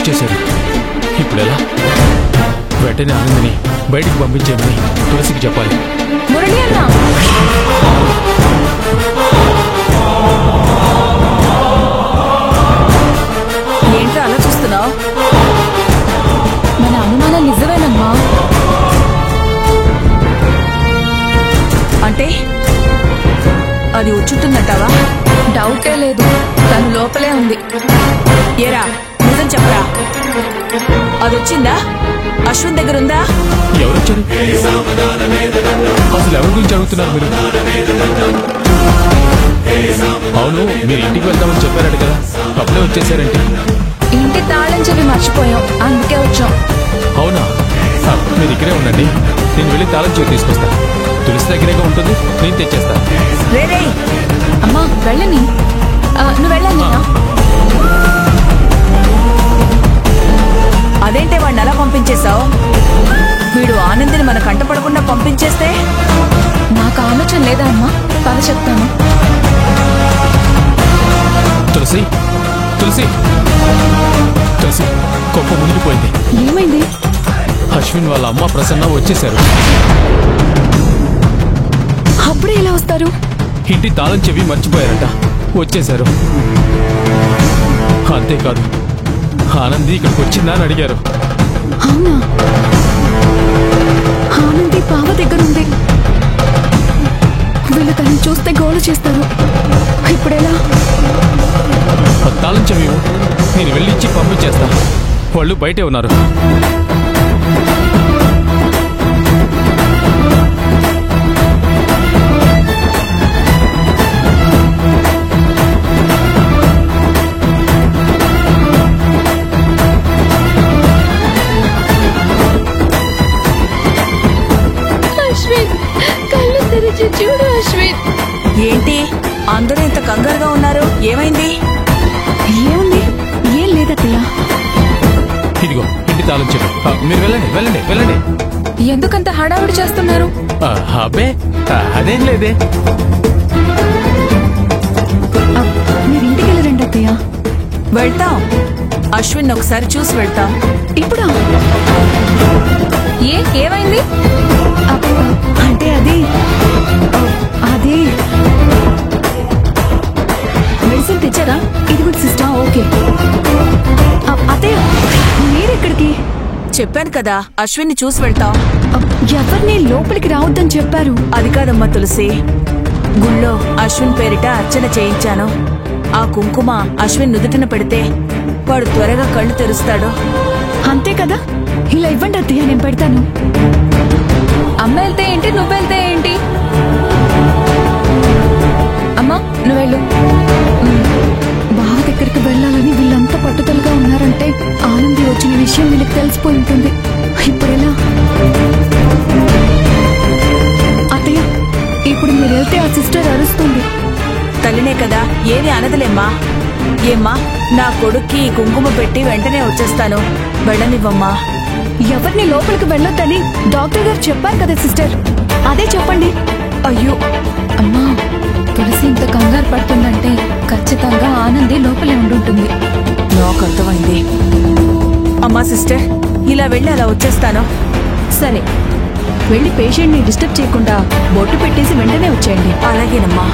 వచ్చేశారు. ఇప్పుడు ఎలా? వెంటనే ఆనందిని బయటికి పంపించేయమని తులసికి చెప్పాలి. మురళి అన్న, ఏంటో అలా చూస్తున్నావు? మన అనుమానం నిజమేనమ్మా. అంటే అది వచ్చుంటుందంటావా? డౌటే లేదు, తను లోపలే ఉంది. ఏరా నిజం చెప్పరా, అది వచ్చిందా? అశ్విన్ దగ్గర ఉందా? ఎవరొచ్చారు? అసలు ఎవరి గురించి అడుగుతున్నారు మీరు? అవును, మీరు ఇంటికి వెళ్తామని చెప్పారట కదా, అప్పుడే వచ్చేసారంటే? ఇంటి తాళం చెవి మర్చిపోయాం, అందుకే వచ్చాం. అవునా? మీరు ఇక్కడే ఉండండి, నేను వెళ్ళి తాళం చెవి తీసుకొస్తా. తులసి దగ్గరేగా ఉంటుంది, నేను తెచ్చేస్తా. రే అమ్మా వెళ్ళని, నువ్వు వెళ్ళాలి. అదేంటే వాడిని అలా పంపించేశావు? వీడు ఆనందిని మన కంట పడకుండా పంపించేస్తే? నాకు ఆలోచన లేదా అమ్మా, పద చెప్తాను. తులసి తులసి తులసి, కొంప మునిగిపోయింది. ఏమైంది? అశ్విన్ వాళ్ళ అమ్మ ప్రసన్న వచ్చేశారు. అప్పుడే ఎలా వస్తారు? ఇంటి తాళం చెవి మర్చిపోయారట, వచ్చేశారు. అంతేకాదు, ఆనంది ఇక్కడికి వచ్చిందా అని అడిగారు. అవునా? ఆనంది బావ దగ్గరుంది. వీళ్ళు తనని చూస్తే గోల చేస్తారు. ఇప్పుడెలా? తాళం చెవి నేను వెళ్ళి ఇచ్చి పంపించేస్తా. వాళ్ళు బయటే ఉన్నారు. చూడు అశ్విన్. ఏంటి అందరూ ఇంత కంగారుగా ఉన్నారు? ఏమైంది? ఏముంది? ఏం లేదత్తయ్య. ఇదిగో ఇంటి తాళం చెవి, మీరు వెళ్ళండి వెళ్ళండి వెళ్ళండి. ఎందుకంత హడావుడి చేస్తున్నారు? అబ్బే అదేం లేదే. మీరు ఇంటికి వెళ్ళరండి అత్తయ్య. వెళ్తాం, అశ్విన్ ఒకసారి చూసి వెళ్తాం. ఇప్పుడా? ఏమైంది? అంటే అది మెడిసిన్ తెచ్చారా? ఇది కూడా సిస్టమ్. ఓకే అత్తయ్య, మీరెక్కడికి? చెప్పాను కదా, అశ్విన్ ని చూసి వెళ్తాం. ఎవరిని లోపలికి రావద్దని చెప్పారు. అది కాదమ్మా తులసి, గుళ్ళో అశ్విన్ పేరిట అర్చన చేయించాను. ఆ కుంకుమ అశ్విన్ నుదుటిన పెడితే వాడు త్వరగా కళ్ళు తెరుస్తాడు. అంతే కదా, ఇలా ఇవ్వండి అత్తయ్య, నేను పెడతాను. అమ్మ వెళ్తే ఏంటి, నువ్వు వెళ్తే ఏంటి? అమ్మా నువ్వు వెళ్ళు. బావ దగ్గరికి వెళ్ళాలని వీళ్ళంతా పట్టుదలగా ఉన్నారంటే ఆనంది వచ్చిన విషయం వీళ్ళకి తెలిసిపోయి ఉంటుంది. ఇప్పుడెలా? అత్తయ్య, ఇప్పుడు మీరు వెళ్తే ఆ సిస్టర్ అరుస్తుంది. తల్లినే కదా, ఏమి అనదులేమ్మా. ఏమ్మా, నా కొడుక్కి కుంకుమ పెట్టి వెంటనే వచ్చేస్తాను, వెళ్ళనివ్వమ్మా. ఎవరిని లోపలికి వెళ్ళొద్దని డాక్టర్ గారు చెప్పారు కదా సిస్టర్, అదే చెప్పండి. అయ్యో అమ్మా, తులసి ఇంత కంగారు పడుతుందంటే ఖచ్చితంగా ఆనంది లోపలే ఉండుంటుంది. నాకు అర్థమైంది. అమ్మా సిస్టర్, ఇలా వెళ్ళి అలా వచ్చేస్తాను. సరే, వెళ్ళి పేషెంట్ ని డిస్టర్బ్ చేయకుండా బొట్టు పెట్టేసి వెంటనే వచ్చేయండి. అలాగేనమ్మా.